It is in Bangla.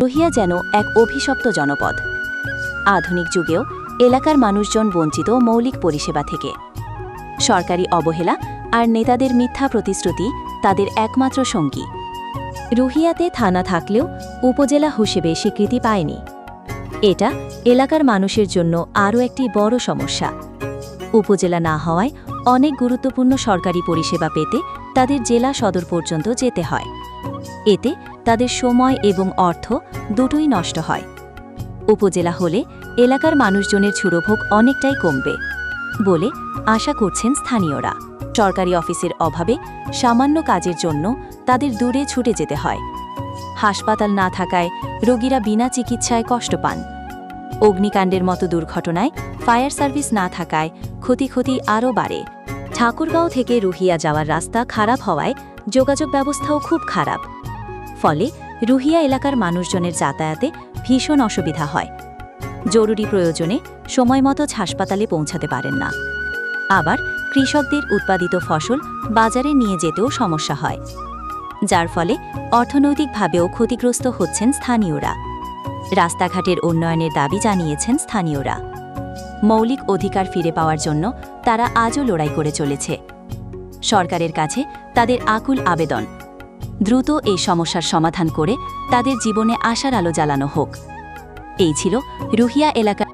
রুহিয়া যেন এক অভিশপ্ত জনপদ। আধুনিক যুগেও এলাকার মানুষজন বঞ্চিত মৌলিক পরিষেবা থেকে। সরকারি অবহেলা আর নেতাদের মিথ্যা প্রতিশ্রুতি তাদের একমাত্র সঙ্গী। রুহিয়াতে থানা থাকলেও উপজেলা হিসেবে স্বীকৃতি পায়নি। এটা এলাকার মানুষের জন্য আরও একটি বড় সমস্যা। উপজেলা না হওয়ায় অনেক গুরুত্বপূর্ণ সরকারি পরিষেবা পেতে তাদের জেলা সদর পর্যন্ত যেতে হয়। এতে তাদের সময় এবং অর্থ দুটোই নষ্ট হয়। উপজেলা হলে এলাকার মানুষজনের ছুড়োভোগ অনেকটাই কমবে বলে আশা করছেন স্থানীয়রা। সরকারি অফিসের অভাবে সামান্য কাজের জন্য তাদের দূরে ছুটে যেতে হয়। হাসপাতাল না থাকায় রোগীরা বিনা চিকিৎসায় কষ্ট পান। অগ্নিকাণ্ডের মতো দুর্ঘটনায় ফায়ার সার্ভিস না থাকায় ক্ষতি আরও বাড়ে। ঠাকুরগাঁও থেকে রুহিয়া যাওয়ার রাস্তা খারাপ হওয়ায় যোগাযোগ ব্যবস্থাও খুব খারাপ। ফলে রুহিয়া এলাকার মানুষজনের যাতায়াতে ভীষণ অসুবিধা হয়। জরুরি প্রয়োজনে সময়মতো হাসপাতালে পৌঁছাতে পারেন না। আবার কৃষকদের উৎপাদিত ফসল বাজারে নিয়ে যেতেও সমস্যা হয়, যার ফলে অর্থনৈতিকভাবেও ক্ষতিগ্রস্ত হচ্ছেন স্থানীয়রা। রাস্তাঘাটের উন্নয়নের দাবি জানিয়েছেন স্থানীয়রা। মৌলিক অধিকার ফিরে পাওয়ার জন্য তারা আজও লড়াই করে চলেছে। সরকারের কাছে তাদের আকুল আবেদন, দ্রুত এই সমস্যার সমাধান করে তাদের জীবনে আশার আলো জ্বালানো হোক। এই ছিল রুহিয়া এলাকার